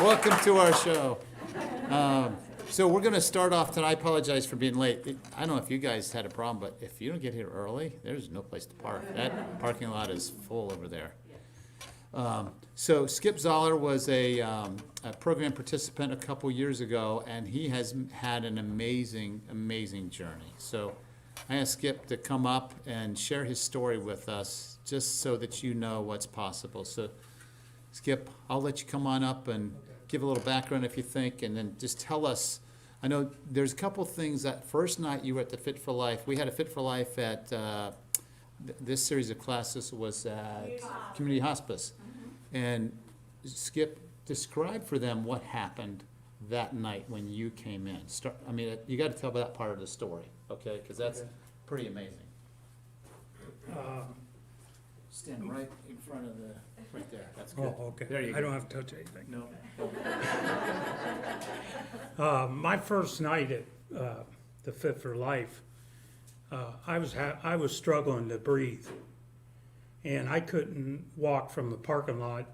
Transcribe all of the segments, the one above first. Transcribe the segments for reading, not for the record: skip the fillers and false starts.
Welcome to our show. So we're going to start off tonight. I apologize for being late. I don't know if you guys had a problem, but if you don't get here early, there's no place to park. That parking lot is full over there. So Skip Zoller was a program participant a couple years ago, and he has had an amazing, amazing journey. So I asked Skip to come up and share his story with us, just so that you know what's possible. So Skip, I'll let you come on up and give a little background if you think, and then just tell us. I know there's a couple things. That first night you were at the Fit for Life. We had a Fit for Life at this series of classes was at Community Hospice. And Skip, describe for them what happened that night when you came in. You got to tell that part of the story, okay? Because that's pretty amazing. Stand right in front of the, right there. That's good. Oh, okay. There you go. I don't have to touch anything. No. My first night at the Fit for Life, I was struggling to breathe, and I couldn't walk from the parking lot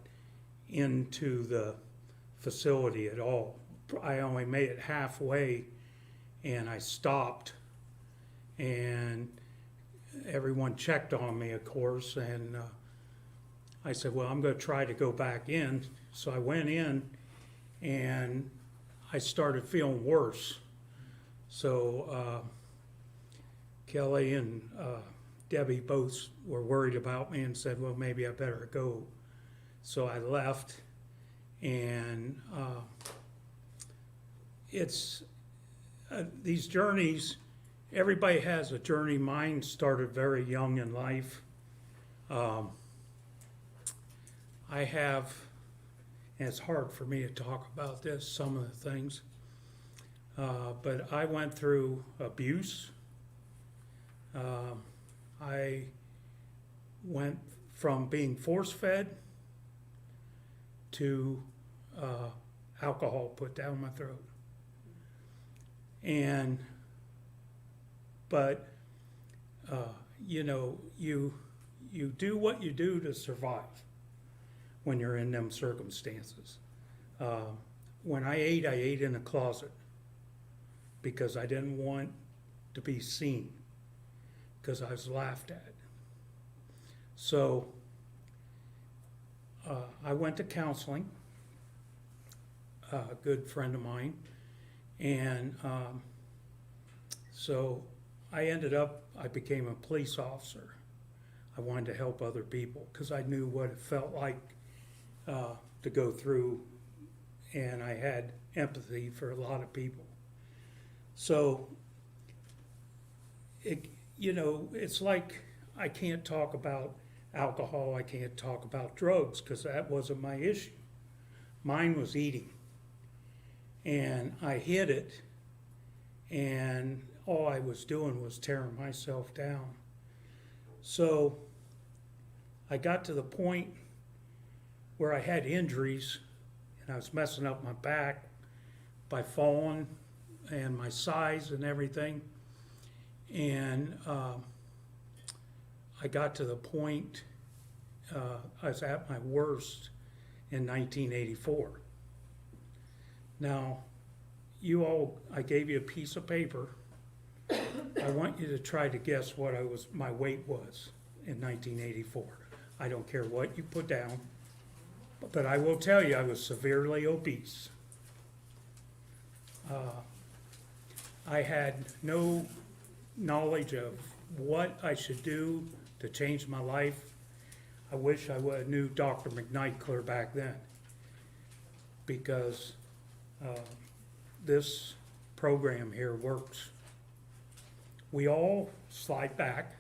into the facility at all. I only made it halfway, and I stopped, and everyone checked on me, of course, and I said, well, I'm going to try to go back in. So I went in, and I started feeling worse. So Kelly and Debbie both were worried about me and said, well, maybe I better go. So I left, and it's these journeys, everybody has a journey. Mine started very young in life. I have, and it's hard for me to talk about this, some of the things, but I went through abuse. I went from being force-fed to alcohol put down my throat. But you do what you do to survive when you're in them circumstances. When I ate in a closet because I didn't want to be seen, because I was laughed at. So I went to counseling, a good friend of mine, and so I became a police officer. I wanted to help other people because I knew what it felt like to go through, and I had empathy for a lot of people. So, it's like I can't talk about alcohol, I can't talk about drugs because that wasn't my issue. Mine was eating. And I hid it, and all I was doing was tearing myself down. So I got to the point where I had injuries, and I was messing up my back by falling and my size and everything. And I got to the point, I was at my worst in 1984. Now, I gave you a piece of paper. I want you to try to guess what my weight was in 1984. I don't care what you put down, but I will tell you I was severely obese. I had no knowledge of what I should do to change my life. I wish I would have knew Dr. McKnight clear back then, because this program here works. We all slide back,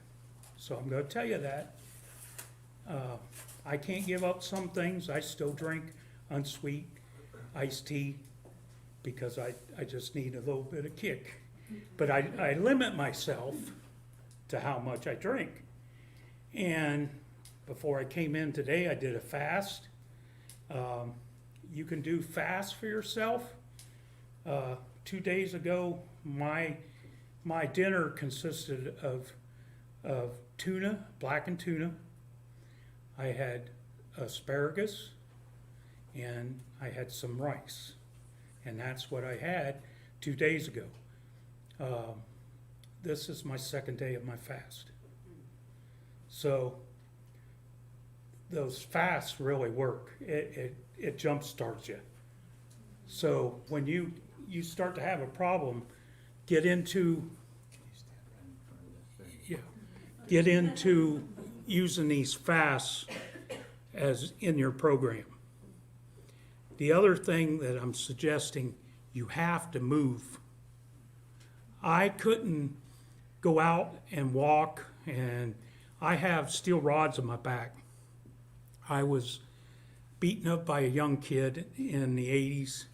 so I'm going to tell you that. I can't give up some things. I still drink unsweet iced tea because I just need a little bit of kick. But I limit myself to how much I drink. And before I came in today, I did a fast. You can do fast for yourself. 2 days ago, my dinner consisted of tuna, blackened tuna. I had asparagus and I had some rice. And that's what I had 2 days ago. This is my second day of my fast. So those fasts really work. It jump starts you. So when you start to have a problem, get into using these fasts as in your program. The other thing that I'm suggesting, you have to move. I couldn't go out and walk, and I have steel rods in my back. I was beaten up by a young kid in the 80s,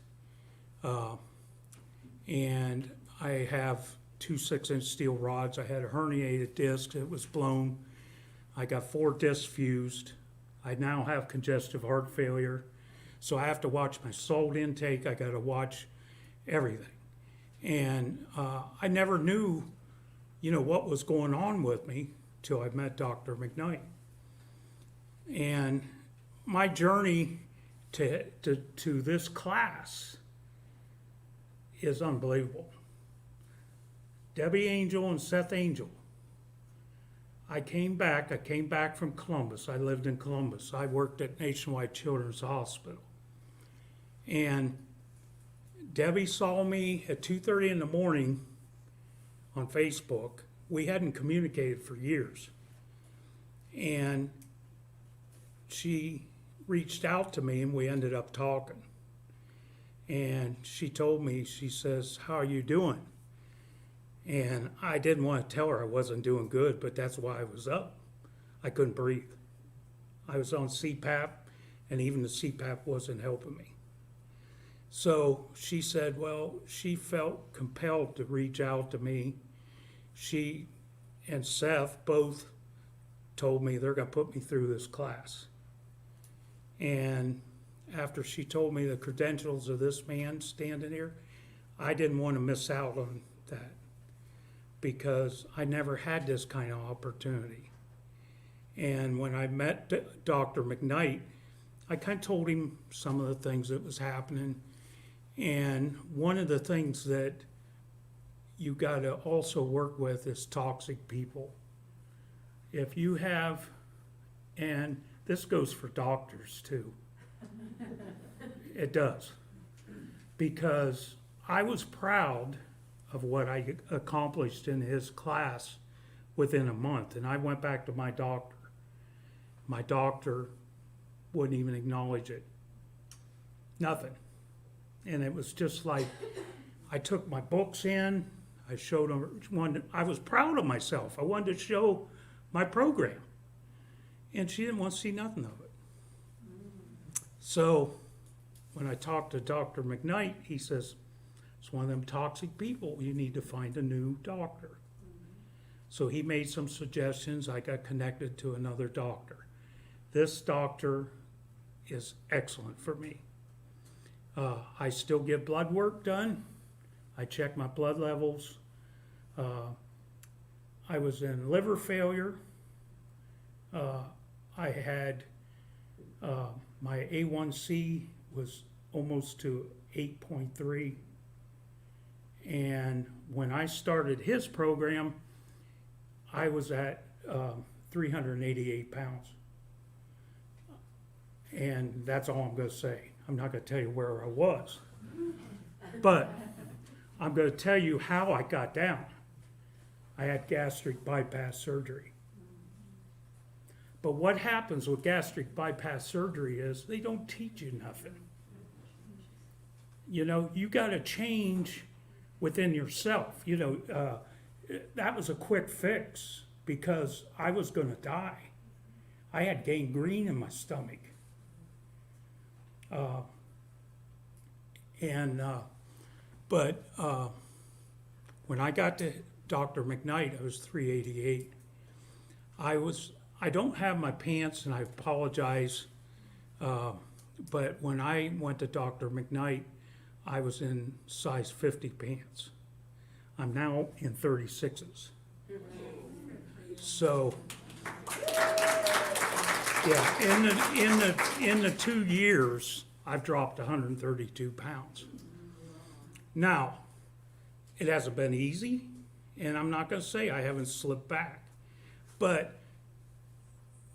and I have 2 6-inch steel rods. I had a herniated disc that was blown. I got 4 discs fused. I now have congestive heart failure. So I have to watch my salt intake. I got to watch everything. And I never knew, what was going on with me till I met Dr. McKnight. And my journey to this class is unbelievable. Debbie Angel and Seth Angel. I came back from Columbus. I lived in Columbus. I worked at Nationwide Children's Hospital. And Debbie saw me at 2:30 in the morning on Facebook. We hadn't communicated for years. And she reached out to me and we ended up talking. And she told me, she says, "How are you doing?" And I didn't want to tell her I wasn't doing good, but that's why I was up. I couldn't breathe. I was on CPAP, and even the CPAP wasn't helping me. So she said, well, she felt compelled to reach out to me. She and Seth both told me they're going to put me through this class. And after she told me the credentials of this man standing here, I didn't want to miss out on that, because I never had this kind of opportunity. And when I met Dr. McKnight, I kind of told him some of the things that was happening. And one of the things that you got to also work with is toxic people. If you have, and this goes for doctors too, it does, because I was proud of what I accomplished in his class within a month. And I went back to my doctor. My doctor wouldn't even acknowledge it. Nothing. And it was just like, I took my books in, I showed him, I was proud of myself. I wanted to show my program. And she didn't want to see nothing of it. So when I talked to Dr. McKnight, he says, it's one of them toxic people. You need to find a new doctor. So he made some suggestions. I got connected to another doctor. This doctor is excellent for me. I still get blood work done. I check my blood levels. I was in liver failure. I had my A1C was almost to 8.3. And when I started his program, I was at 388 pounds. And that's all I'm going to say. I'm not going to tell you where I was. But I'm going to tell you how I got down. I had gastric bypass surgery. But what happens with gastric bypass surgery is they don't teach you nothing. You got to change within yourself. That was a quick fix because I was going to die. I had gangrene in my stomach. But when I got to Dr. McKnight, I was 388. I don't have my pants, and I apologize. But when I went to Dr. McKnight, I was in size 50 pants. I'm now in 36s. So, yeah, in the 2 years I've dropped 132 pounds. Now, it hasn't been easy, and I'm not going to say I haven't slipped back. But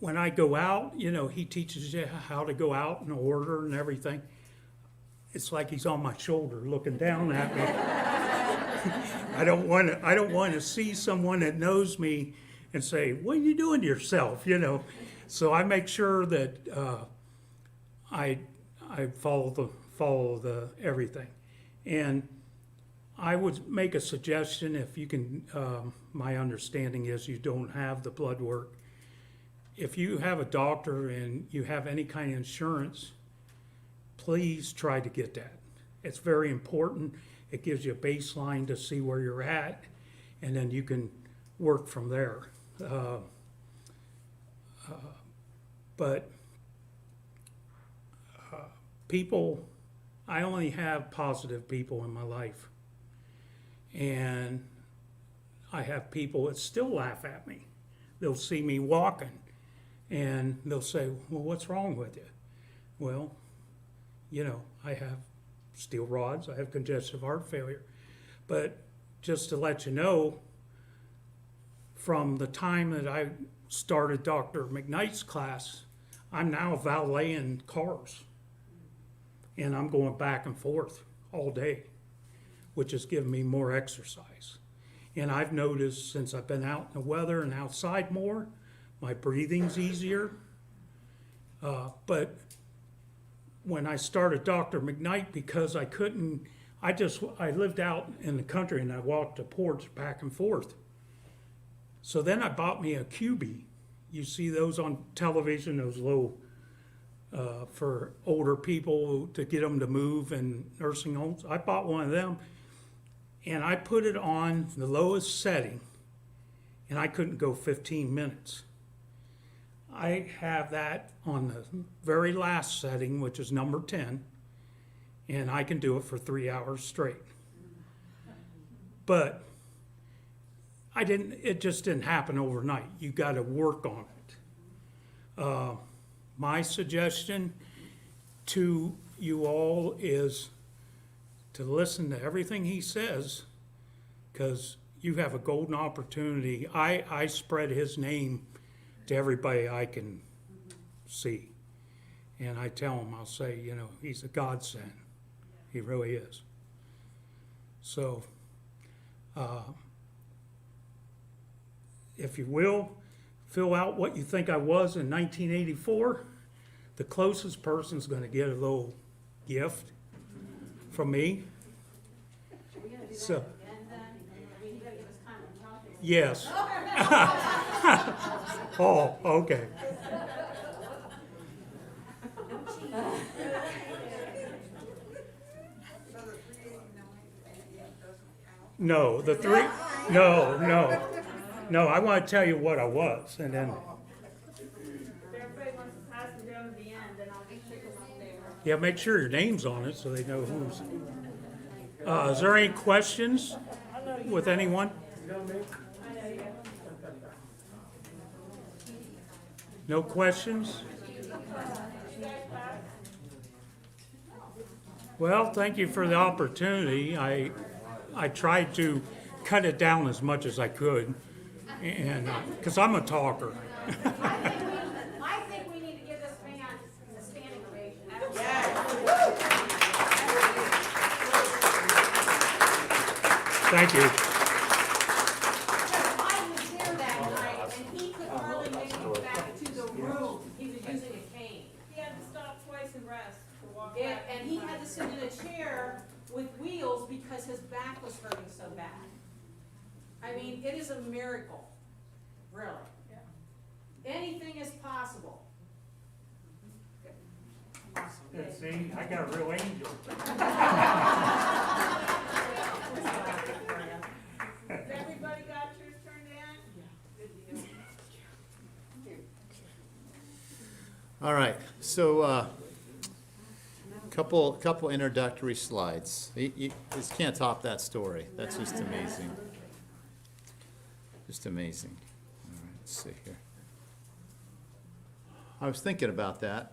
when I go out, you know, he teaches you how to go out in order and everything. It's like he's on my shoulder looking down at me. I don't want to see someone that knows me and say, "What are you doing to yourself?" You know. So I make sure that I follow the everything. And I would make a suggestion, if you can, my understanding is you don't have the blood work. If you have a doctor and you have any kind of insurance, please try to get that. It's very important. It gives you a baseline to see where you're at, and then you can work from there. But people, I only have positive people in my life. And I have people that still laugh at me. They'll see me walking and they'll say, "Well, what's wrong with you?" Well, you know, I have steel rods, I have congestive heart failure. But just to let you know, from the time that I started Dr. McKnight's class, I'm now valeting cars. And I'm going back and forth all day, which has given me more exercise. And I've noticed since I've been out in the weather and outside more, my breathing's easier. But when I started Dr. McKnight, because I lived out in the country and I walked the porch back and forth. So then I bought me a QB. You see those on television, those low, for older people to get them to move in nursing homes. I bought one of them and I put it on the lowest setting and I couldn't go 15 minutes. I have that on the very last setting, which is number 10, and I can do it for 3 hours straight. But it just didn't happen overnight. You got to work on it. My suggestion to you all is to listen to everything he says, because you have a golden opportunity. I spread his name to everybody I can see. And I tell him, I'll say, you know, he's a godsend. He really is. So, if you will, fill out what you think I was in 1984. The closest person's going to get a little gift from me. So, yes. Oh, okay. No, no, I want to tell you what I was, and then. If everybody wants to pass them down to the end, then I'll just pick them up there. Yeah, make sure your name's on it so they know who's. Is there any questions with anyone? No questions? Well, thank you for the opportunity. I tried to cut it down as much as I could, and because I'm a talker. I think we need to give this man a standing ovation. Thank you. I was there that night, and he could hardly make it back to the room. He was using a cane. He had to stop twice and rest to walk And, back. and he had to sit in a chair with wheels because his back was hurting so bad. I mean, it is a miracle, really. Anything is possible. See, I got a real angel. Everybody got yours turned in? Good deal. All right, so couple introductory slides. You just can't top that story. That's just amazing. Just amazing. All right, let's see here. I was thinking about that.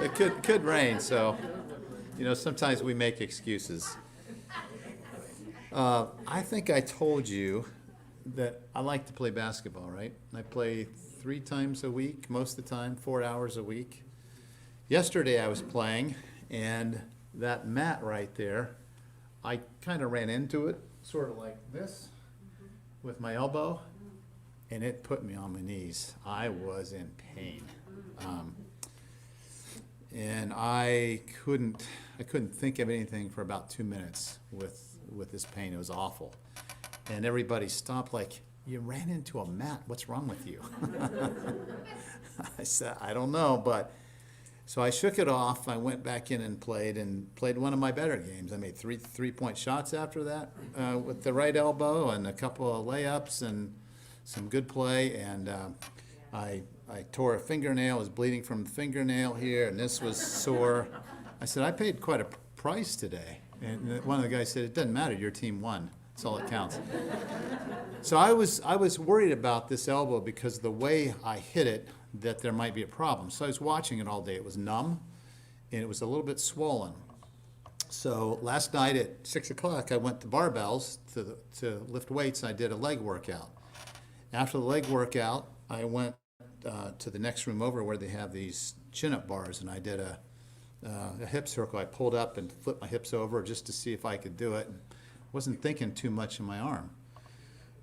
It could rain, so, sometimes we make excuses. I think I told you that I like to play basketball, right? I play 3 times a week, most of the time, 4 hours a week. Yesterday I was playing, and that mat right there, I kind of ran into it, sort of like this, with my elbow, and it put me on my knees. I was in pain. And I couldn't think of anything for about 2 minutes with this pain. It was awful. And everybody stopped like, "You ran into a mat. What's wrong with you?" I said, "I don't know," but so I shook it off. I went back in and played one of my better games. I made three-point shots after that with the right elbow and a couple of layups and some good play. And I tore a fingernail. I was bleeding from the fingernail here, and this was sore. I said, "I paid quite a price today." And one of the guys said, "It doesn't matter. Your team won. That's all that counts." So I was worried about this elbow because the way I hit it, that there might be a problem. So I was watching it all day. It was numb, and it was a little bit swollen. So last night at 6 o'clock, I went to barbells to lift weights, and I did a leg workout. After the leg workout, I went to the next room over where they have these chin-up bars, and I did a hip circle. I pulled up and flipped my hips over just to see if I could do it. Wasn't thinking too much in my arm.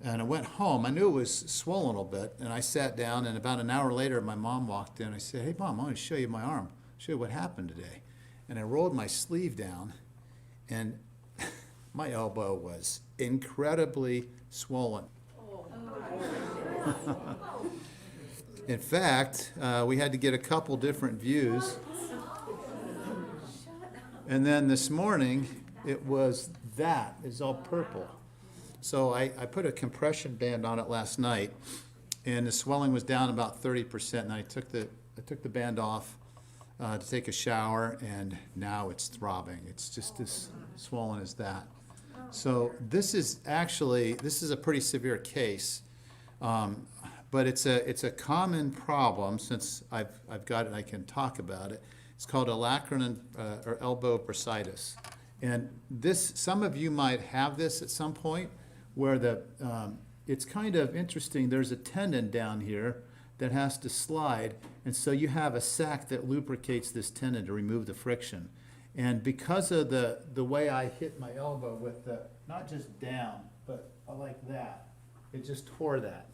And I went home. I knew it was swollen a little bit, and I sat down, and about an hour later, my mom walked in. I said, "Hey, Mom, I want to show you my arm, show you what happened today." And I rolled my sleeve down, and my elbow was incredibly swollen. In fact, we had to get a couple different views. And then this morning, it was all purple. So I put a compression band on it last night, and the swelling was down about 30%. And I took the band off to take a shower, and now it's throbbing. It's just as swollen as that. So this is a pretty severe case, but it's a common problem. Since I've got it, I can talk about it. It's called olecranon or elbow bursitis. And some of you might have this at some point, where it's kind of interesting. There's a tendon down here that has to slide, and so you have a sac that lubricates this tendon to remove the friction. And because of the way I hit my elbow with not just down, but like that, it just tore that.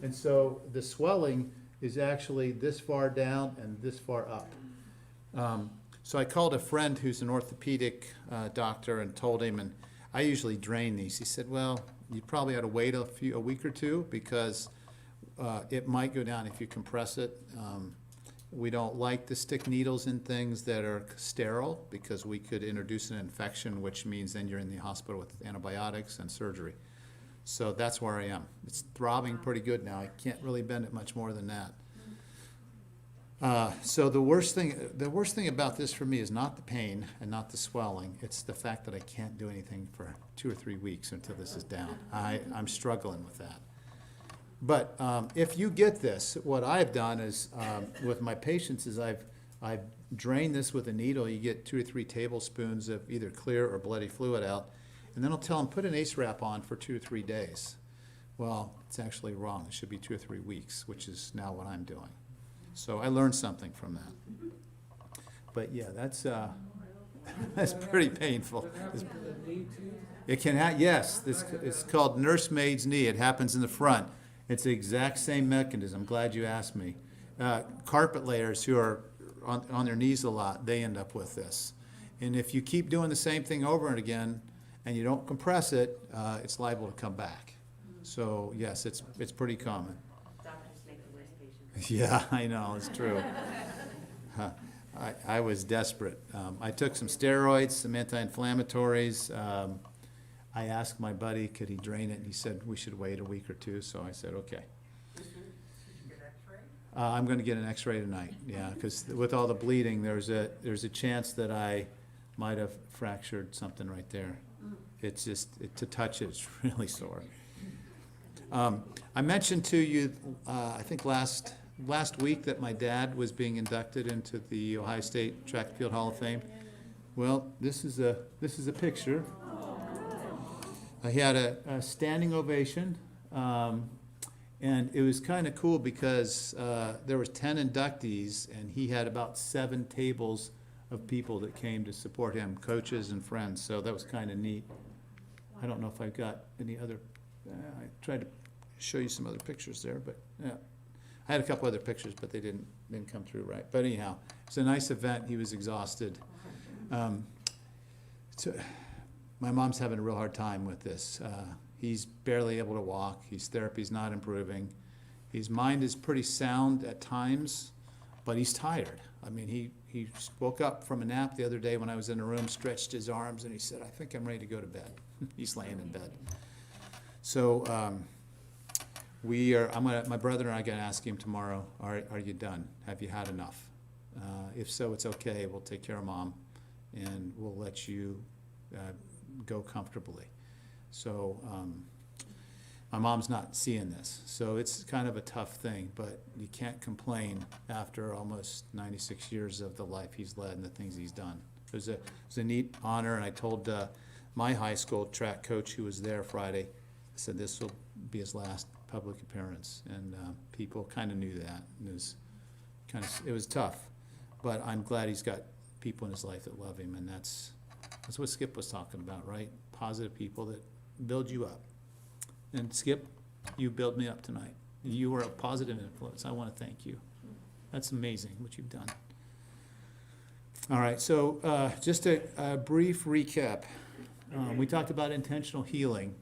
And so the swelling is actually this far down and this far up. So I called a friend who's an orthopedic doctor and told him, and I usually drain these. He said, "Well, you probably ought to wait a week or two because it might go down if you compress it. We don't like to stick needles in things that are sterile because we could introduce an infection, which means then you're in the hospital with antibiotics and surgery." So that's where I am. It's throbbing pretty good now. I can't really bend it much more than that. So the worst thing about this for me is not the pain and not the swelling. It's the fact that I can't do anything for 2 or 3 weeks until this is down. I'm struggling with that. But if you get this, what I've done is with my patients is I've drained this with a needle. You get 2 or 3 tablespoons of either clear or bloody fluid out, and then I'll tell them put an ACE wrap on for 2 or 3 days. Well, it's actually wrong. It should be 2 or 3 weeks, which is now what I'm doing. So I learned something from that. But yeah, that's pretty painful. It can yes, it's called nursemaid's knee. It happens in the front. It's the exact same mechanism. I'm glad you asked me. Carpet layers who are on their knees a lot, they end up with this. And if you keep doing the same thing over and again and you don't compress it, it's liable to come back. So yes, it's pretty common. Yeah, I know, it's true. I was desperate. I took some steroids, some anti-inflammatories. I asked my buddy, could he drain it, and he said we should wait a week or 2, so I said, okay. Did you get X-ray? I'm going to get an X-ray tonight, yeah, because with all the bleeding, there's a chance that I might have fractured something right there. It's just, to touch it's really sore. I mentioned to you, I think last last week that my dad was being inducted into the Ohio State Track and Field Hall of Fame. Well, this is a picture. He had a standing ovation, and it was kind of cool because there was 10 inductees, and he had about 7 tables of people that came to support him, coaches and friends. So that was kind of neat. I don't know if I've got any other. I tried to show you some other pictures there, but yeah. I had a couple other pictures, but they didn't come through right. But anyhow, it's a nice event. He was exhausted. So my mom's having a real hard time with this. He's barely able to walk. His therapy's not improving. His mind is pretty sound at times, but he's tired. I mean, he woke up from a nap the other day when I was in the room, stretched his arms, and he said, "I think I'm ready to go to bed." He's laying in bed. So my brother and I are gonna ask him tomorrow, are you done? Have you had enough? If so, it's okay. We'll take care of Mom, and we'll let you go comfortably. So my mom's not seeing this, so it's kind of a tough thing, but you can't complain after almost 96 years of the life he's led and the things he's done. It was a neat honor, and I told my high school track coach who was there Friday, I said this will be his last public appearance, and people kind of knew that. And it was tough, but I'm glad he's got people in his life that love him, and that's what Skip was talking about, right? Positive people that build you up. And Skip, you built me up tonight. You were a positive influence. I want to thank you. That's amazing what you've done. All right, so just a brief recap. We talked about intentional healing,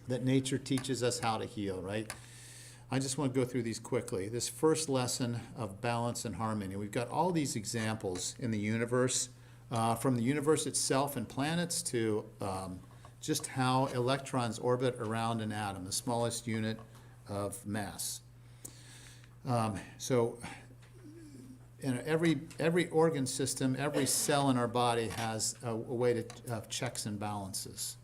that nature teaches us how to heal, right? I just want to go through these quickly. This first lesson of balance and harmony. We've got all these examples in the universe, from the universe itself and planets to just how electrons orbit around an atom, the smallest unit of mass. So every organ system, every cell in our body has a way of checks and balances.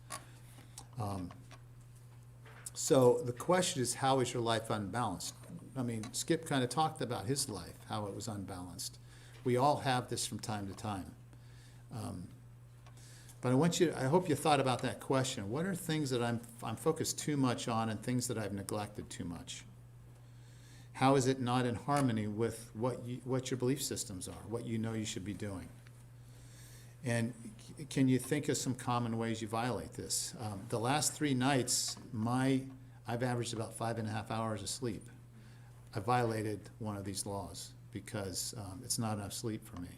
So the question is, how is your life unbalanced? I mean, Skip kind of talked about his life, how it was unbalanced. We all have this from time to time. But I hope you thought about that question. What are things that I'm focused too much on and things that I've neglected too much? How is it not in harmony with what your belief systems are, what you know you should be doing? And can you think of some common ways you violate this? The last 3 nights, I've averaged about 5.5 hours of sleep. I violated one of these laws because it's not enough sleep for me.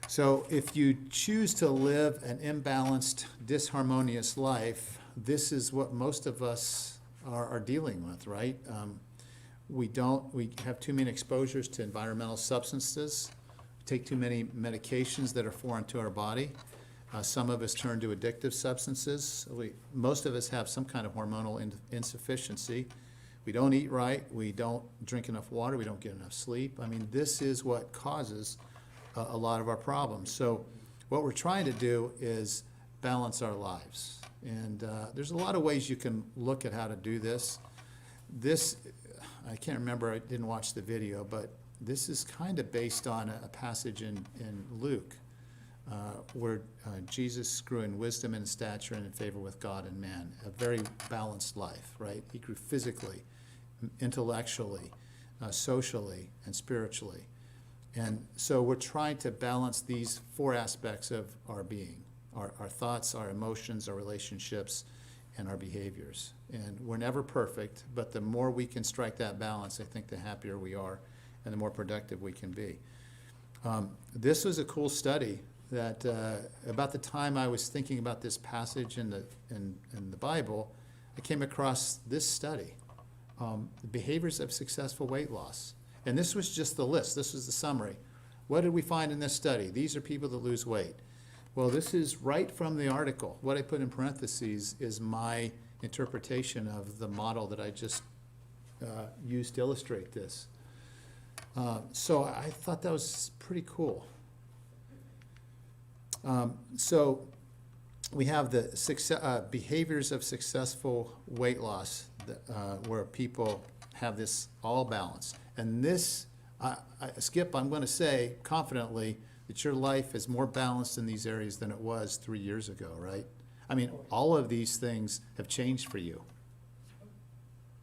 So if you choose to live an imbalanced, disharmonious life, this is what most of us are dealing with, right? We have too many exposures to environmental substances, take too many medications that are foreign to our body. Some of us turn to addictive substances. Most of us have some kind of hormonal insufficiency. We don't eat right, we don't drink enough water, we don't get enough sleep. I mean, this is what causes a lot of our problems. So what we're trying to do is balance our lives. And there's a lot of ways you can look at how to do this. I can't remember, I didn't watch the video, but this is kind of based on a passage in Luke where Jesus grew in wisdom and stature and in favor with God and man, a very balanced life, right? He grew physically, intellectually, socially, and spiritually. And so we're trying to balance these 4 aspects of our being, our thoughts, our emotions, our relationships, and our behaviors. And we're never perfect, but the more we can strike that balance, I think the happier we are and the more productive we can be. This was a cool study that about the time I was thinking about this passage in the Bible, I came across this study, the behaviors of successful weight loss. And this was just the list. This was the summary. What did we find in this study? These are people that lose weight. Well, this is right from the article. What I put in parentheses is my interpretation of the model that I just used to illustrate this. So I thought that was pretty cool. So we have the behaviors of successful weight loss, where people have this all balanced. And this, Skip, I'm going to say confidently that your life is more balanced in these areas than it was 3 years ago, right? I mean, all of these things have changed for you.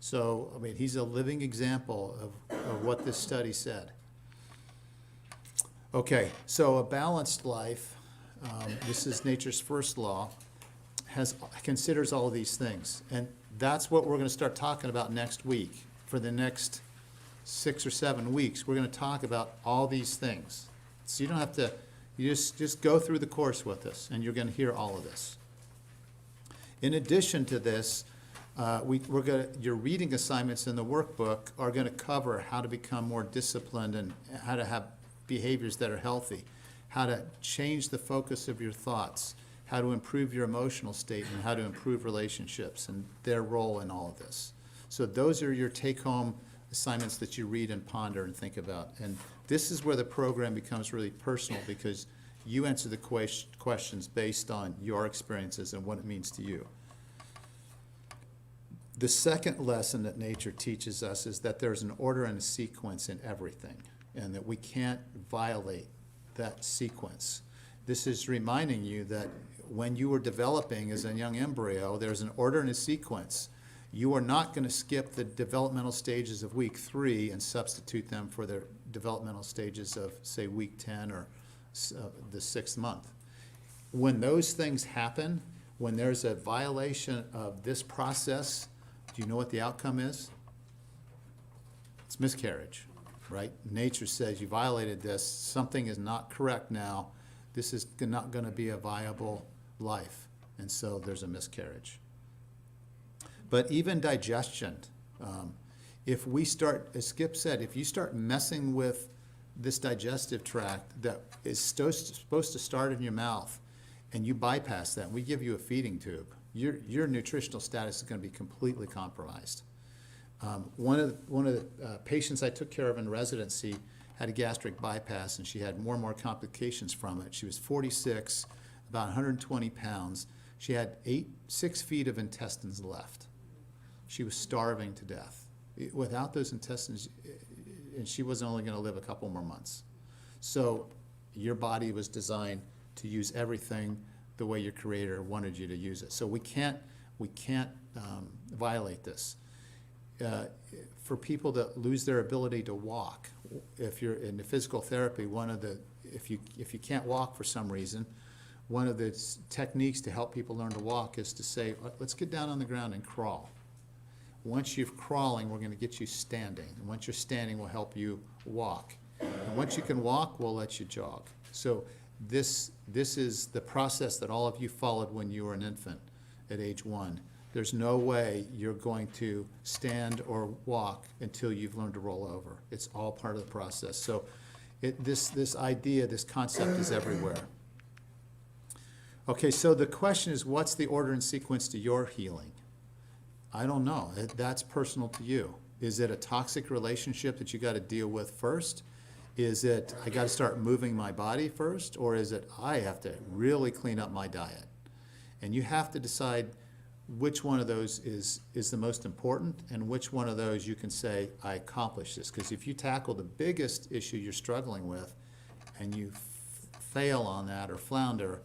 So, I mean, he's a living example of what this study said. Okay, so a balanced life, this is nature's first law, considers all of these things. And that's what we're going to start talking about next week. For the next 6 or 7 weeks, we're going to talk about all these things. So you don't have to, you just go through the course with us, and you're going to hear all of this. In addition to this, your reading assignments in the workbook are going to cover how to become more disciplined and how to have behaviors that are healthy, how to change the focus of your thoughts, how to improve your emotional state, and how to improve relationships and their role in all of this. So those are your take-home assignments that you read and ponder and think about. And this is where the program becomes really personal, because you answer the questions based on your experiences and what it means to you. The second lesson that nature teaches us is that there's an order and a sequence in everything, and that we can't violate that sequence. This is reminding you that when you were developing as a young embryo, there's an order and a sequence. You are not going to skip the developmental stages of week 3 and substitute them for the developmental stages of, say, week 10 or the 6th month. When those things happen, when there's a violation of this process, do you know what the outcome is? It's miscarriage, right? Nature says you violated this, something is not correct now, this is not going to be a viable life, and so there's a miscarriage. But even digestion, if we start, as Skip said, if you start messing with this digestive tract that is supposed to start in your mouth, and you bypass that, and we give you a feeding tube, your nutritional status is going to be completely compromised. One of the patients I took care of in residency had a gastric bypass, and she had more and more complications from it. She was 46, about 120 pounds. She had 6 feet of intestines left. She was starving to death. Without those intestines, and she wasn't only going to live a couple more months. So your body was designed to use everything the way your Creator wanted you to use it. So we can't violate this. For people that lose their ability to walk, if you're in the physical therapy, if you can't walk for some reason, one of the techniques to help people learn to walk is to say, let's get down on the ground and crawl. Once you're crawling, we're going to get you standing. And once you're standing, we'll help you walk. And once you can walk, we'll let you jog. So this is the process that all of you followed when you were an infant at age 1. There's no way you're going to stand or walk until you've learned to roll over. It's all part of the process. So this idea, this concept is everywhere. Okay, so the question is, what's the order and sequence to your healing? I don't know. That's personal to you. Is it a toxic relationship that you got to deal with first? Is it, I got to start moving my body first? Or is it, I have to really clean up my diet? And you have to decide which one of those is the most important, and which one of those you can say, I accomplished this. Because if you tackle the biggest issue you're struggling with and you fail on that or flounder,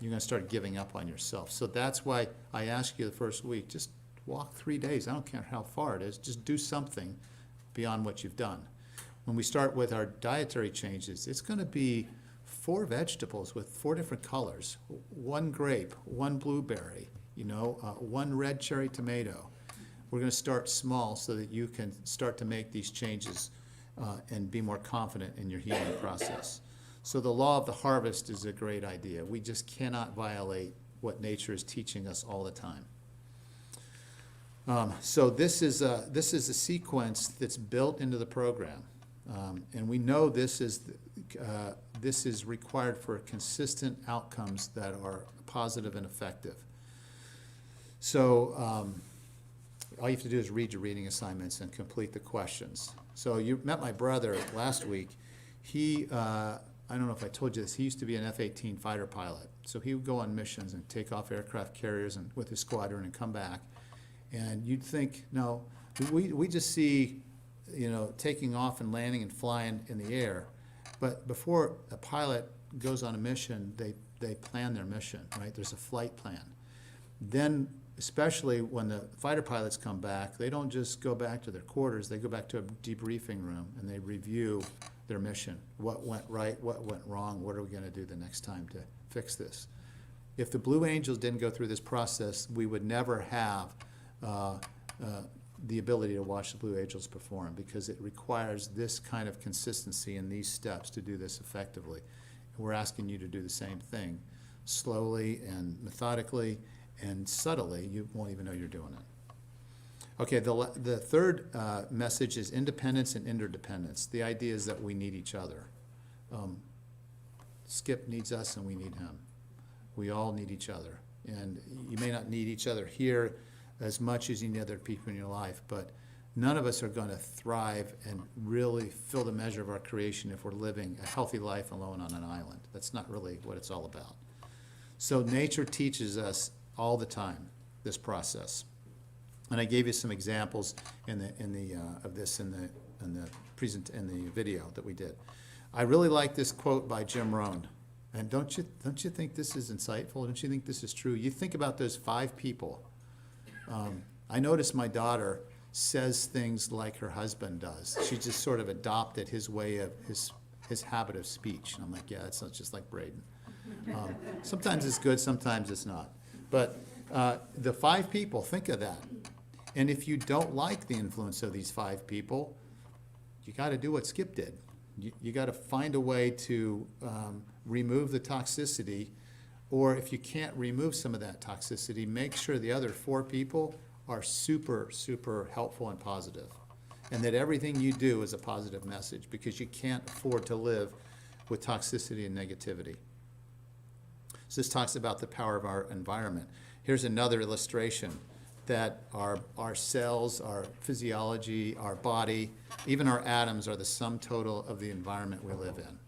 you're going to start giving up on yourself. So that's why I asked you the first week, just walk 3 days. I don't care how far it is. Just do something beyond what you've done. When we start with our dietary changes, it's going to be 4 vegetables with 4 different colors, 1 grape, 1 blueberry, 1 red cherry tomato. We're going to start small so that you can start to make these changes and be more confident in your healing process. So the law of the harvest is a great idea. We just cannot violate what nature is teaching us all the time. So this is a sequence that's built into the program, and we know this is required for consistent outcomes that are positive and effective. So all you have to do is read your reading assignments and complete the questions. So you met my brother last week. He, I don't know if I told you this, he used to be an F-18 fighter pilot. So he would go on missions and take off aircraft carriers and with his squadron and come back. And you'd think, no, We just see, taking off and landing and flying in the air. But before a pilot goes on a mission, they plan their mission, right? There's a flight plan. Then, especially when the fighter pilots come back, they don't just go back to their quarters, they go back to a debriefing room and they review their mission. What went right, what went wrong, what are we gonna do the next time to fix this? If the Blue Angels didn't go through this process, we would never have the ability to watch the Blue Angels perform, because it requires this kind of consistency in these steps to do this effectively. We're asking you to do the same thing, slowly and methodically and subtly. You won't even know you're doing it. Okay, the third message is independence and interdependence. The idea is that we need each other. Skip needs us and we need him. We all need each other. And you may not need each other here as much as you need other people in your life, but none of us are going to thrive and really fill the measure of our creation if we're living a healthy life alone on an island. That's not really what it's all about. So nature teaches us all the time this process. And I gave you some examples of this in the video that we did. I really like this quote by Jim Rohn. And don't you think this is insightful? Don't you think this is true? You think about those 5 people. I notice my daughter says things like her husband does. She just sort of adopted his way of his habit of speech. And I'm like, yeah, that's not just like Braden. Sometimes it's good, sometimes it's not. But the 5 people, think of that. And if you don't like the influence of these 5 people, you got to do what Skip did. You got to find a way to remove the toxicity, or if you can't remove some of that toxicity, make sure the other 4 people are super, super helpful and positive, and that everything you do is a positive message, because you can't afford to live with toxicity and negativity. So this talks about the power of our environment. Here's another illustration that our cells, our physiology, our body, even our atoms are the sum total of the environment we live in.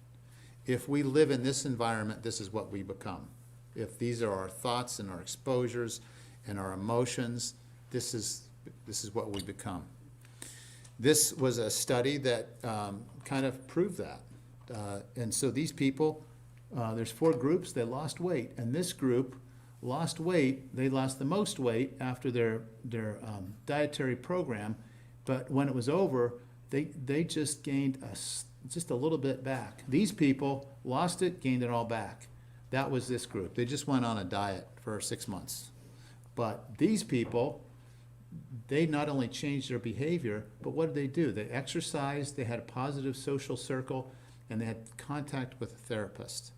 If we live in this environment, this is what we become. If these are our thoughts and our exposures and our emotions, this is what we become. This was a study that kind of proved that. And so these people, there's 4 groups that lost weight, and this group lost weight. They lost the most weight after their dietary program, but when it was over, they just gained just a little bit back. These people lost it, gained it all back. That was this group. They just went on a diet for 6 months. But these people, they not only changed their behavior, but what did they do? They exercised, they had a positive social circle, and they had contact with a therapist.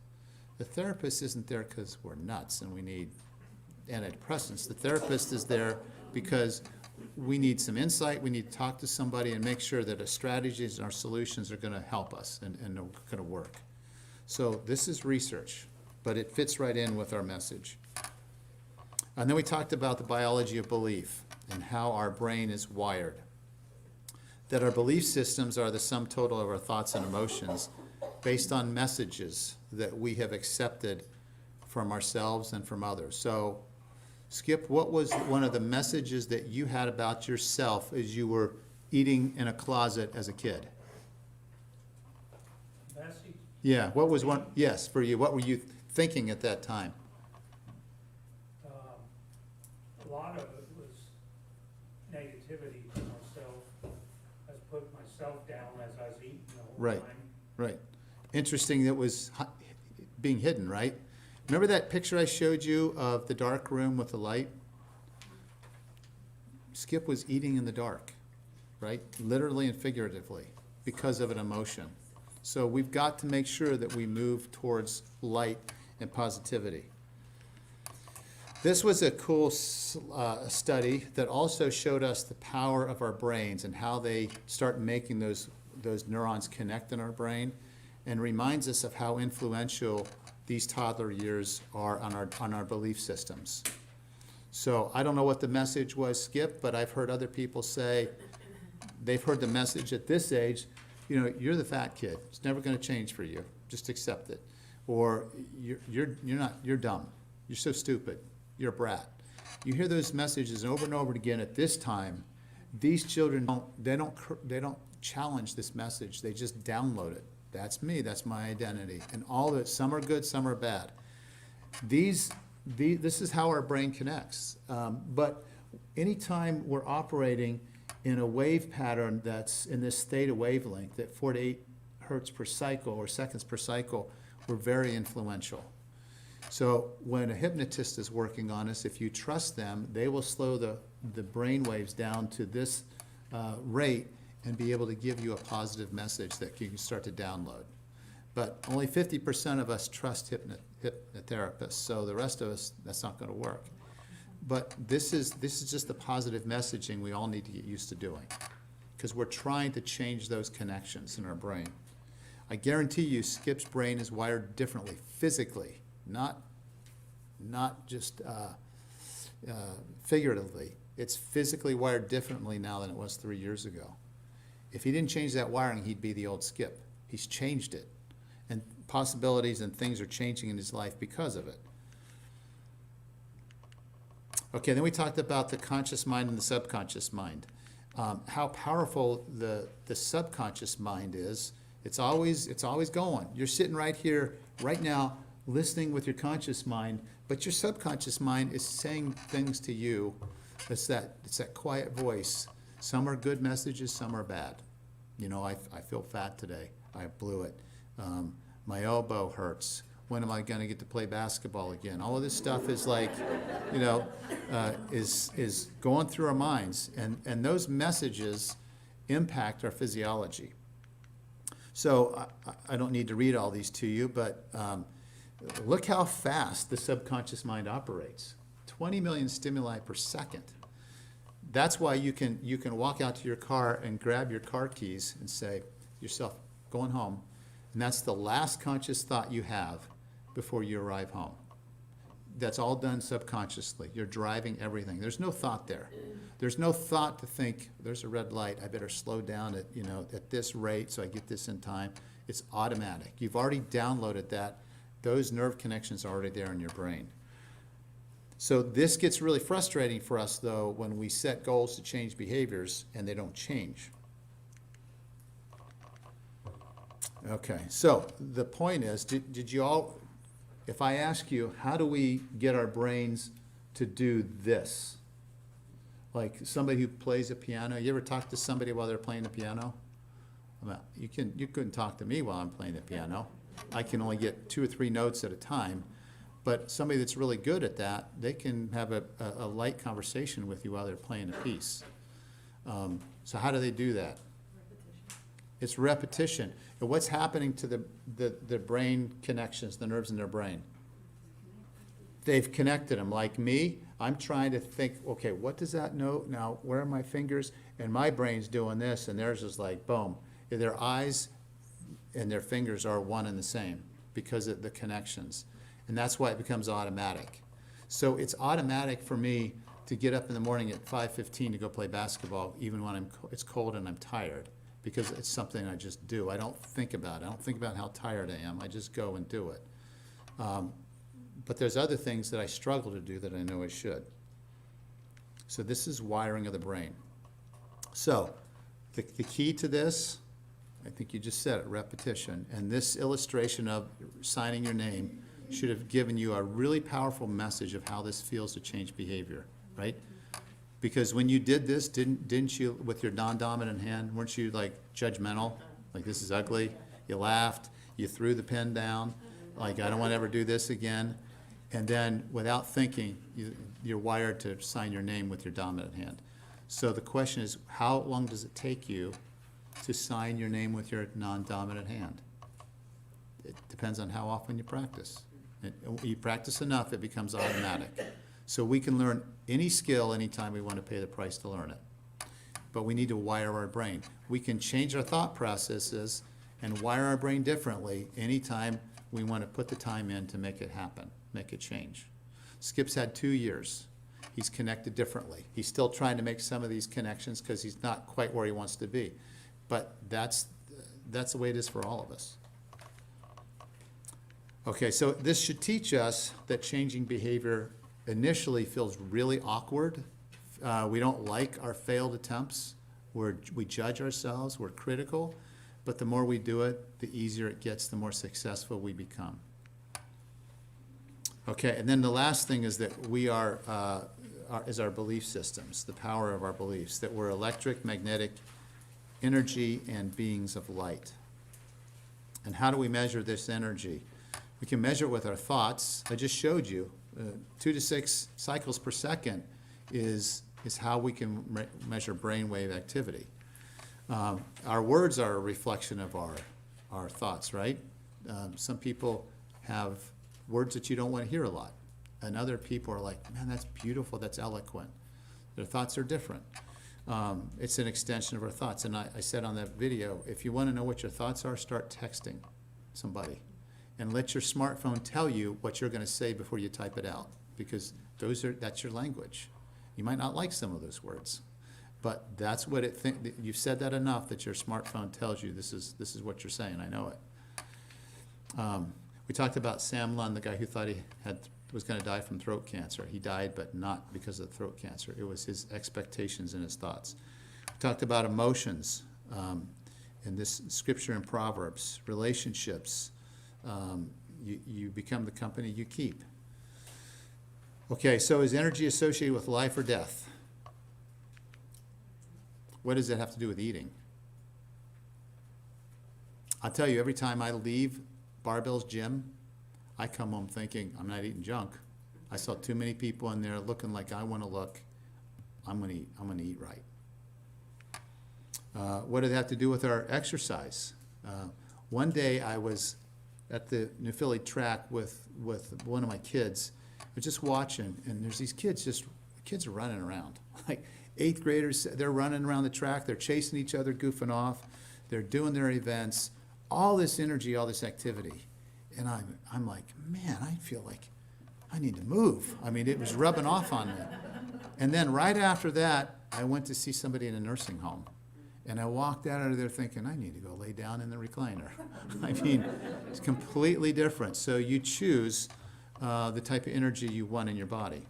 The therapist isn't there because we're nuts and we need antidepressants. The therapist is there because we need some insight, we need to talk to somebody and make sure that our strategies and our solutions are going to help us and are going to work. So this is research, but it fits right in with our message. And then we talked about the biology of belief and how our brain is wired. That our belief systems are the sum total of our thoughts and emotions based on messages that we have accepted from ourselves and from others. So, Skip, what was one of the messages that you had about yourself as you were eating in a closet as a kid? Bessie, Yeah, what was one? Yes, for you. What were you thinking at that time? a lot of it was negativity to myself. I was putting myself down as I was eating the whole Right. time. Right. Interesting, that was being hidden, right? Remember that picture I showed you of the dark room with the light? Skip was eating in the dark, right? Literally and figuratively, because of an emotion. So we've got to make sure that we move towards light and positivity. This was a cool study that also showed us the power of our brains and how they start making those neurons connect in our brain, and reminds us of how influential these toddler years are on our belief systems. So I don't know what the message was, Skip, but I've heard other people say they've heard the message at this age, you're the fat kid. It's never going to change for you. Just accept it. Or you're dumb. You're so stupid. You're a brat. You hear those messages over and over again at this time, These children don't challenge this message. They just download it. That's me. That's my identity. And all that, some are good, some are bad. This is how our brain connects. But anytime we're operating in a wave pattern that's in this theta wavelength at 4 to 8 hertz per cycle or seconds per cycle, we're very influential. So when a hypnotist is working on us, if you trust them, they will slow the brain waves down to this rate and be able to give you a positive message that you can start to download. But only 50% of us trust hypnotherapists, so the rest of us, that's not going to work. But this is just the positive messaging we all need to get used to doing, because we're trying to change those connections in our brain. I guarantee you Skip's brain is wired differently, physically, not just figuratively. It's physically wired differently now than it was 3 years ago. If he didn't change that wiring, he'd be the old Skip. He's changed it. And possibilities and things are changing in his life because of it. Okay, then we talked about the conscious mind and the subconscious mind. How powerful the subconscious mind is. It's always going. You're sitting right here, right now, listening with your conscious mind, but your subconscious mind is saying things to you. It's that quiet voice. Some are good messages, some are bad. You know, I feel fat today. I blew it. My elbow hurts. When am I going to get to play basketball again? All of this stuff is like, you know, is going through our minds, and those messages impact our physiology. So I don't need to read all these to you, but look how fast the subconscious mind operates. 20 million stimuli per second. That's why you can walk out to your car and grab your car keys and say yourself, going home. And that's the last conscious thought you have before you arrive home. That's all done subconsciously. You're driving everything. There's no thought there. There's no thought to think, there's a red light, I better slow down at this rate so I get this in time. It's automatic. You've already downloaded that. Those nerve connections are already there in your brain. So this gets really frustrating for us, though, when we set goals to change behaviors and they don't change. Okay, so the point is, did you all, if I ask you, how do we get our brains to do this? Like somebody who plays a piano, you ever talk to somebody while they're playing the piano? You couldn't talk to me while I'm playing the piano. I can only get 2 or 3 notes at a time. But somebody that's really good at that, they can have a light conversation with you while they're playing a piece. So how do they do that? It's repetition. And what's happening to the brain connections, the nerves in their brain? They've connected them. Like me, I'm trying to think, okay, what does that note now? Where are my fingers? And my brain's doing this, and theirs is like, boom. Their eyes and their fingers are one and the same because of the connections. And that's why it becomes automatic. So it's automatic for me to get up in the morning at 5:15 to go play basketball, even when it's cold and I'm tired, because it's something I just do. I don't think about it. I don't think about how tired I am. I just go and do it. But there's other things that I struggle to do that I know I should. So this is wiring of the brain. So the key to this, I think you just said it, repetition. And this illustration of signing your name should have given you a really powerful message of how this feels to change behavior, right? Because when you did this, didn't you, with your non-dominant hand, weren't you like judgmental? Like, this is ugly. You laughed. You threw the pen down. Like, I don't want to ever do this again. And then, without thinking, you're wired to sign your name with your dominant hand. So the question is, how long does it take you to sign your name with your non-dominant hand? It depends on how often you practice. You practice enough, it becomes automatic. So we can learn any skill anytime we want to pay the price to learn it. But we need to wire our brain. We can change our thought processes and wire our brain differently anytime we want to put the time in to make it happen, make it change. Skip's had 2 years. He's connected differently. He's still trying to make some of these connections because he's not quite where he wants to be. But that's the way it is for all of us. Okay, so this should teach us that changing behavior initially feels really awkward, We don't like our failed attempts. We judge ourselves, we're critical, but the more we do it, the easier it gets, the more successful we become. Okay, and then the last thing is that we are our belief systems, the power of our beliefs, that we're electric, magnetic, energy, and beings of light. And how do we measure this energy? We can measure it with our thoughts. I just showed you 2 to 6 cycles per second is how we can measure brainwave activity. Our words are a reflection of our thoughts, right? Some people have words that you don't want to hear a lot, and other people are like, man, that's beautiful, that's eloquent. Their thoughts are different. It's an extension of our thoughts. And I said on that video, if you want to know what your thoughts are, start texting somebody. And let your smartphone tell you what you're going to say before you type it out, because that's your language. You might not like some of those words, but that's what you've said that enough that your smartphone tells you this is what you're saying. I know it. We talked about Sam Lund, the guy who thought he was going to die from throat cancer. He died, but not because of throat cancer. It was his expectations and his thoughts. We talked about emotions in this scripture in Proverbs, relationships. You become the company you keep. Okay, so is energy associated with life or death? What does it have to do with eating? I'll tell you, every time I leave Barbell's gym, I come home thinking, I'm not eating junk. I saw too many people in there looking like I want to look. I'm going to eat right. What does it have to do with our exercise? One day I was at the New Philly track with one of my kids. I was just watching, and there's these kids are running around. Like 8th graders, they're running around the track, they're chasing each other, goofing off, they're doing their events, all this energy, all this activity. And I'm like, man, I feel like I need to move. I mean, it was rubbing off on me. And then right after that, I went to see somebody in a nursing home. And I walked out of there thinking, I need to go lay down in the recliner. I mean, it's completely different. So you choose the type of energy you want in your body.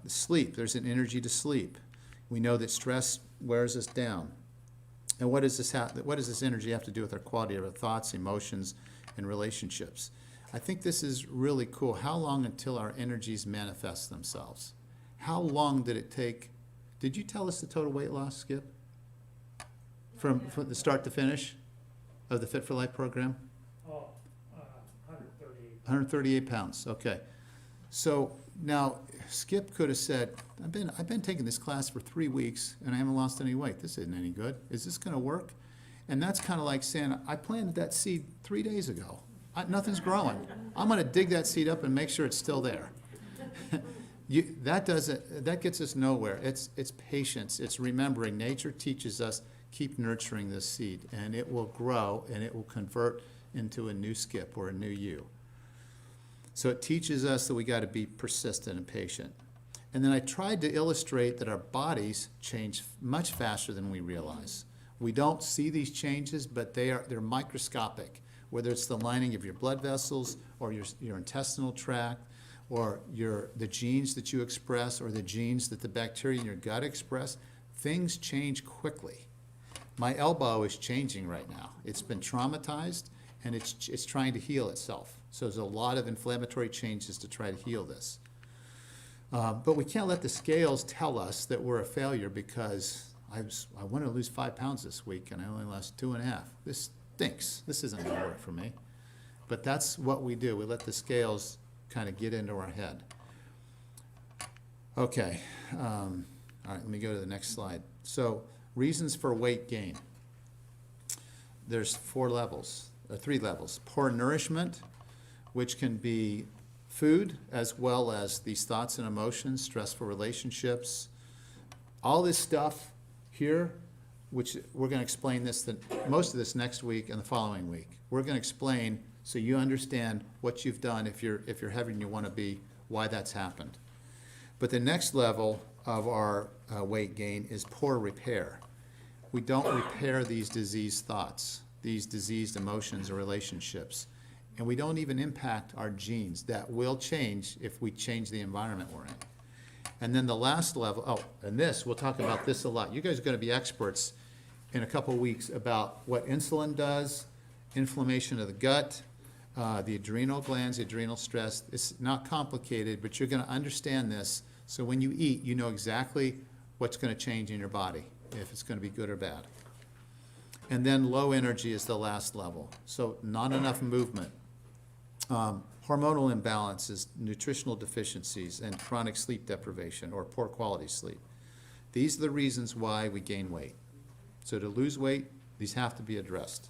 Sleep, there's an energy to sleep. We know that stress wears us down. And what does this energy have to do with our quality of our thoughts, emotions, and relationships? I think this is really cool. How long until our energies manifest themselves? How long did it take? Did you tell us the total weight loss, Skip? From the start to finish of the Fit for Life program? 138. 138 pounds, okay. So now Skip could have said, I've been taking this class for 3 weeks and I haven't lost any weight. This isn't any good. Is this going to work? And that's kind of like saying, I planted that seed 3 days ago. Nothing's growing. I'm going to dig that seed up and make sure it's still there. That gets us nowhere. It's patience. It's remembering. Nature teaches us, keep nurturing this seed, and it will grow and it will convert into a new Skip or a new you. So it teaches us that we got to be persistent and patient. And then I tried to illustrate that our bodies change much faster than we realize. We don't see these changes, but they're microscopic, whether it's the lining of your blood vessels or your intestinal tract or the genes that you express or the genes that the bacteria in your gut express. Things change quickly. My elbow is changing right now. It's been traumatized and it's trying to heal itself. So there's a lot of inflammatory changes to try to heal this. But we can't let the scales tell us that we're a failure because I want to lose 5 pounds this week and I only lost 2.5. This stinks. This isn't going to work for me. But that's what we do. We let the scales kind of get into our head. Okay. All right, let me go to the next slide. So reasons for weight gain. There's 3 levels. Poor nourishment, which can be food as well as these thoughts and emotions, stressful relationships, all this stuff here, which we're going to explain most of this next week and the following week. We're going to explain so you understand what you've done if you're heavier than you want to be, why that's happened. But the next level of our weight gain is poor repair. We don't repair these diseased thoughts, these diseased emotions or relationships. And we don't even impact our genes. That will change if we change the environment we're in. And then the last level, oh, and this, we'll talk about this a lot. You guys are gonna be experts in a couple weeks about what insulin does, inflammation of the gut, the adrenal glands, the adrenal stress. It's not complicated, but you're gonna understand this, so when you eat, you know exactly what's gonna change in your body, if it's gonna be good or bad. And then low energy is the last level, so not enough movement. Hormonal imbalances, nutritional deficiencies, and chronic sleep deprivation or poor quality sleep. These are the reasons why we gain weight. So to lose weight, these have to be addressed.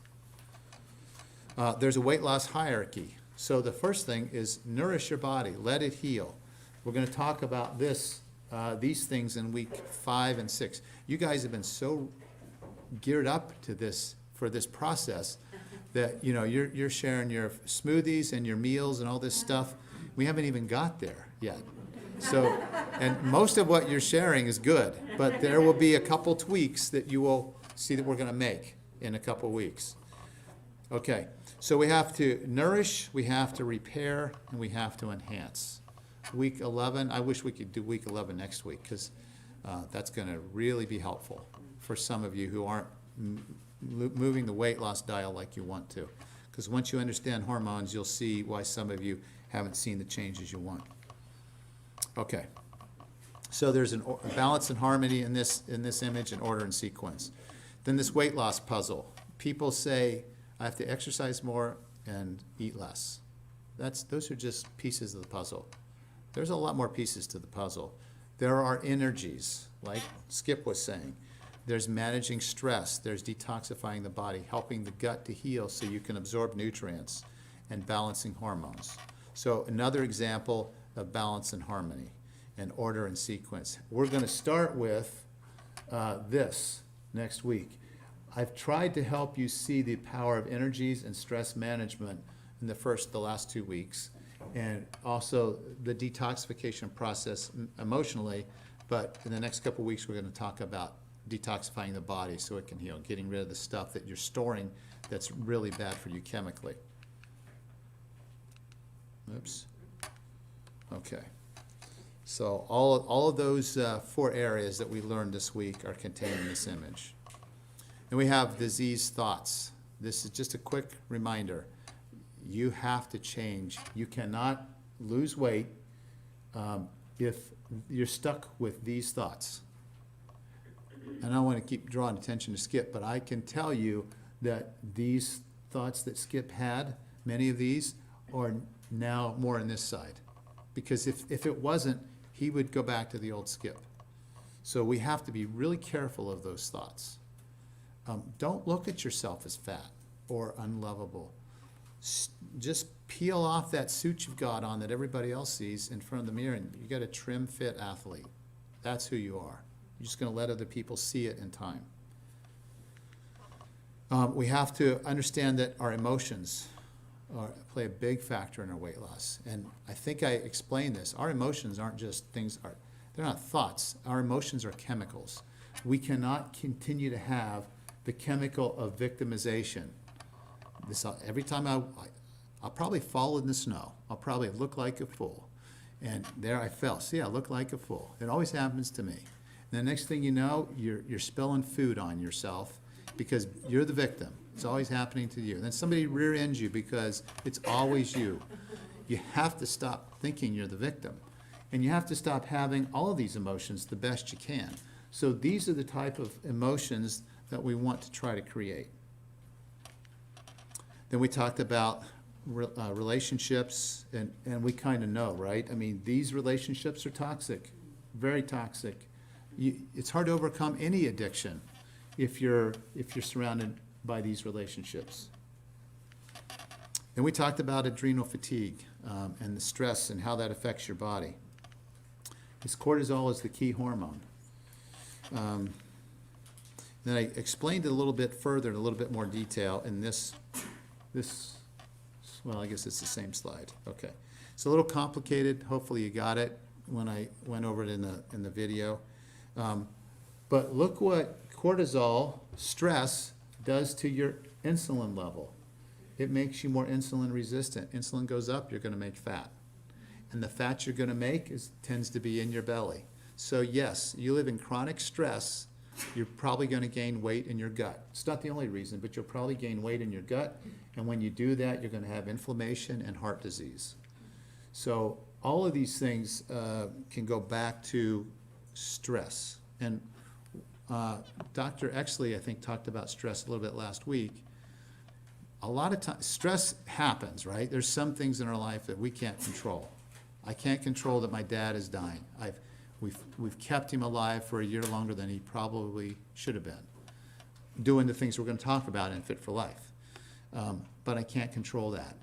There's a weight loss hierarchy. So the first thing is nourish your body, let it heal. We're gonna talk about these things in week 5 and 6. You guys have been so geared up to this, for this process, that, you know, you're sharing your smoothies and your meals and all this stuff. We haven't even got there yet. So, and most of what you're sharing is good, but there will be a couple tweaks that you will see that we're gonna make in a couple weeks. Okay, so we have to nourish, we have to repair, and we have to enhance. Week 11, I wish we could do week 11 next week, because that's gonna really be helpful for some of you who aren't moving the weight loss dial like you want to. Because once you understand hormones, you'll see why some of you haven't seen the changes you want. Okay, so there's a balance and harmony in this image, and order and sequence. Then this weight loss puzzle. People say, I have to exercise more and eat less. Those are just pieces of the puzzle. There's a lot more pieces to the puzzle. There are energies, like Skip was saying. There's managing stress, there's detoxifying the body, helping the gut to heal so you can absorb nutrients, and balancing hormones. So another example of balance and harmony, and order and sequence. We're gonna start with this next week. I've tried to help you see the power of energies and stress management in the last 2 weeks, and also the detoxification process emotionally, but in the next couple weeks, we're gonna talk about detoxifying the body so it can heal, getting rid of the stuff that you're storing that's really bad for you chemically. Oops. Okay. So all of those 4 areas that we learned this week are contained in this image. And we have disease thoughts. This is just a quick reminder. You have to change. You cannot lose weight if you're stuck with these thoughts. And I don't want to keep drawing attention to Skip, but I can tell you that these thoughts that Skip had, many of these, are now more on this side. Because if it wasn't, he would go back to the old Skip. So we have to be really careful of those thoughts. Don't look at yourself as fat or unlovable. Just peel off that suit you've got on that everybody else sees in front of the mirror, and you got a trim, fit athlete. That's who you are. You're just going to let other people see it in time. We have to understand that our emotions play a big factor in our weight loss. And I think I explained this. Our emotions aren't just things, they're not thoughts. Our emotions are chemicals. We cannot continue to have the chemical of victimization. Every time I'll probably fall in the snow. I'll probably look like a fool. And there I fell. See, I look like a fool. It always happens to me. And the next thing you know, you're spilling food on yourself because you're the victim. It's always happening to you. And then somebody rear ends you because it's always you. You have to stop thinking you're the victim. And you have to stop having all of these emotions the best you can. So these are the type of emotions that we want to try to create. Then we talked about relationships, and we kind of know, right? I mean, these relationships are toxic, very toxic. It's hard to overcome any addiction if you're surrounded by these relationships. Then we talked about adrenal fatigue and the stress and how that affects your body. This cortisol is the key hormone. Then I explained it a little bit further in a little bit more detail in this, well, I guess it's the same slide. Okay. It's a little complicated. Hopefully you got it when I went over it in the video. But look what cortisol, stress, does to your insulin level. It makes you more insulin resistant. Insulin goes up, you're going to make fat. And the fat you're going to make tends to be in your belly. So yes, you live in chronic stress, you're probably gonna gain weight in your gut. It's not the only reason, but you'll probably gain weight in your gut, and when you do that, you're gonna have inflammation and heart disease. So all of these things can go back to stress. And Dr. Exley, I think, talked about stress a little bit last week. A lot of times, stress happens, right? There's some things in our life that we can't control. I can't control that my dad is dying. We've kept him alive for a year longer than he probably should have been, doing the things we're going to talk about in Fit for Life. But I can't control that.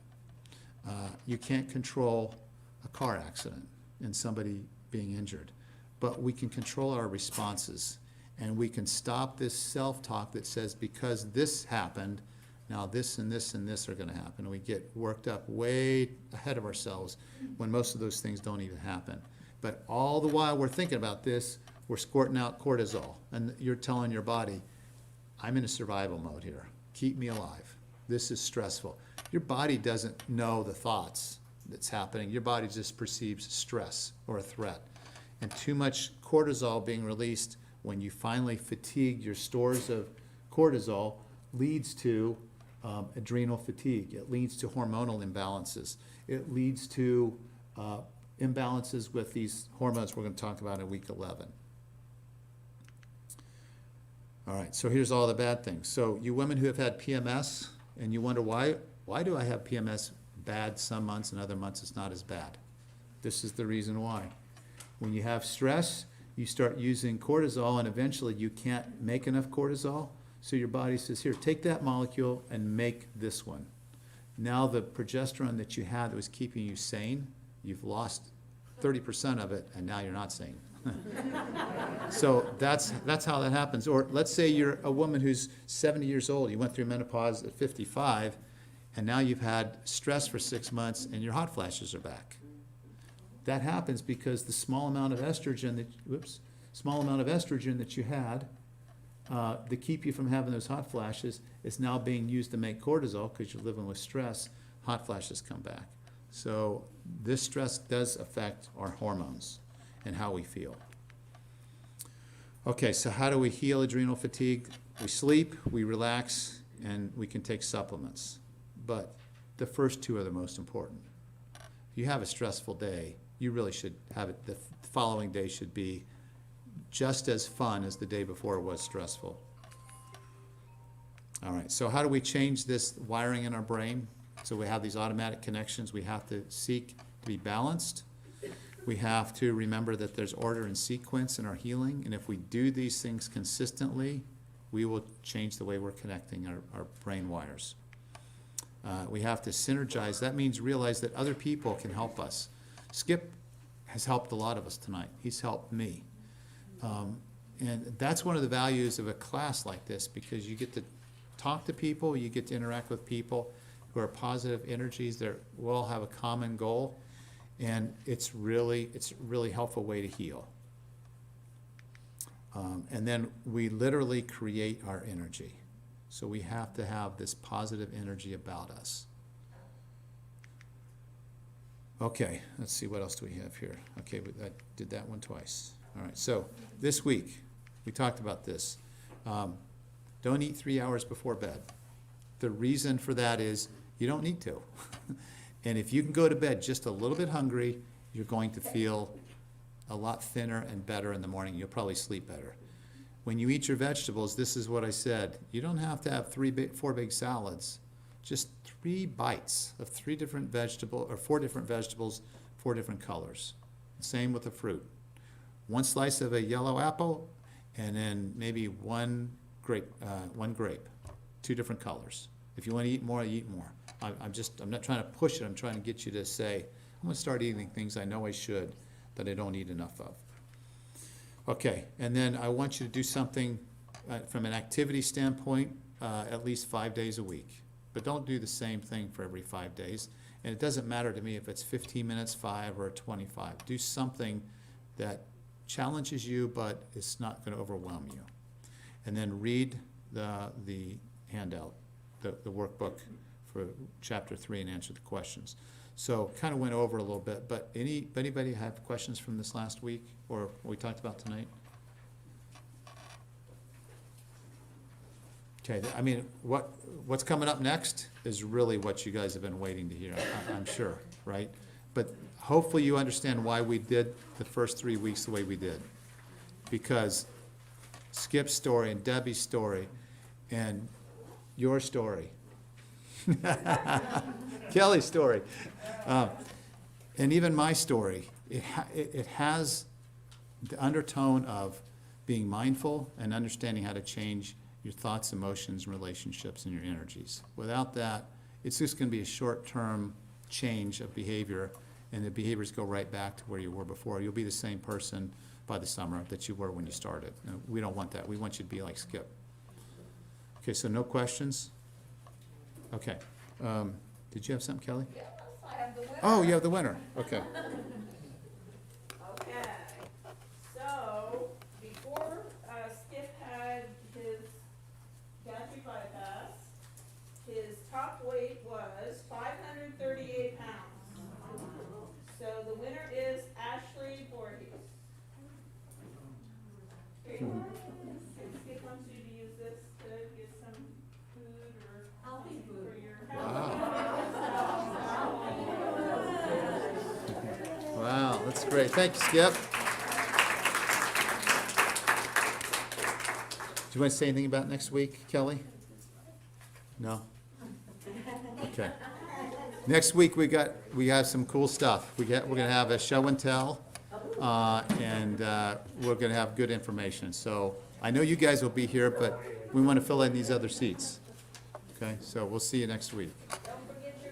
You can't control a car accident and somebody being injured, but we can control our responses, and we can stop this self-talk that says, because this happened, now this and this and this are going to happen. And we get worked up way ahead of ourselves when most of those things don't even happen. But all the while we're thinking about this, we're squirting out cortisol, and you're telling your body, I'm in a survival mode here. Keep me alive. This is stressful. Your body doesn't know the thoughts that's happening. Your body just perceives stress or a threat. And too much cortisol being released when you finally fatigue your stores of cortisol leads to adrenal fatigue. It leads to hormonal imbalances. It leads to imbalances with these hormones we're going to talk about in week 11. All right, so here's all the bad things. So you women who have had PMS and you wonder why do I have PMS bad some months and other months it's not as bad? This is the reason why. When you have stress, you start using cortisol, and eventually you can't make enough cortisol, so your body says, here, take that molecule and make this one. Now the progesterone that you had that was keeping you sane, you've lost 30% of it, and now you're not sane. So that's how that happens. Or let's say you're a woman who's 70 years old, you went through menopause at 55, and now you've had stress for 6 months and your hot flashes are back. That happens because the small amount of estrogen that you had to keep you from having those hot flashes is now being used to make cortisol because you're living with stress. Hot flashes come back. So this stress does affect our hormones and how we feel. Okay, so how do we heal adrenal fatigue? We sleep, we relax, and we can take supplements. But the first two are the most important. If you have a stressful day, you really should have it, the following day should be just as fun as the day before it was stressful. All right, so how do we change this wiring in our brain? So we have these automatic connections. We have to seek to be balanced. We have to remember that there's order and sequence in our healing, and if we do these things consistently, we will change the way we're connecting our brain wires. We have to synergize. That means realize that other people can help us. Skip has helped a lot of us tonight. He's helped me. And that's one of the values of a class like this, because you get to talk to people, you get to interact with people who are positive energies. We all have a common goal, and it's really helpful way to heal. And then we literally create our energy. So we have to have this positive energy about us. Okay, let's see, what else do we have here? Okay, I did that one twice. All right, so this week, we talked about this. Don't eat 3 hours before bed. The reason for that is you don't need to. And if you can go to bed just a little bit hungry, you're going to feel a lot thinner and better in the morning. You'll probably sleep better. When you eat your vegetables, this is what I said. You don't have to have 4 big salads. Just 3 bites of 4 different vegetables, 4 different colors. Same with the fruit. 1 slice of a yellow apple, and then maybe 1 grape, 2 different colors. If you want to eat more, eat more. I'm not trying to push it. I'm trying to get you to say, I'm going to start eating things I know I should that I don't eat enough of. Okay, and then I want you to do something from an activity standpoint at least 5 days a week. But don't do the same thing for every 5 days. And it doesn't matter to me if it's 15 minutes, 5, or 25. Do something that challenges you, but it's not going to overwhelm you. And then read the handout, the workbook for chapter 3, and answer the questions. So kind of went over a little bit, but anybody have questions from this last week or what we talked about tonight? Okay, I mean, what's coming up next is really what you guys have been waiting to hear, I'm sure, right? But hopefully you understand why we did the first 3 weeks the way we did. Because Skip's story and Debbie's story and your story, Kelly's story, and even my story, it has the undertone of being mindful and understanding how to change your thoughts, emotions, relationships, and your energies. Without that, it's just going to be a short-term change of behavior, and the behaviors go right back to where you were before. You'll be the same person by the summer that you were when you started. And we don't want that. We want you to be like Skip. Okay, so no questions? Okay. Did you have something, Kelly? Yes, I have the winner. Oh, you have the winner. Okay. Okay, so before Skip had his gastric bypass, his top weight was 538 pounds. So the winner is Ashley Voorhees. Here you go. Skip wants you to use this to get some food or Healthy food. for your Wow, that's great. Thank you, Skip. Do you want to say anything about next week, Kelly? No? Okay. Next week, we have some cool stuff. We're gonna have a show and tell, and we're gonna have good information. So I know you guys will be here, but we want to fill in these other seats. Okay, so we'll see you next week.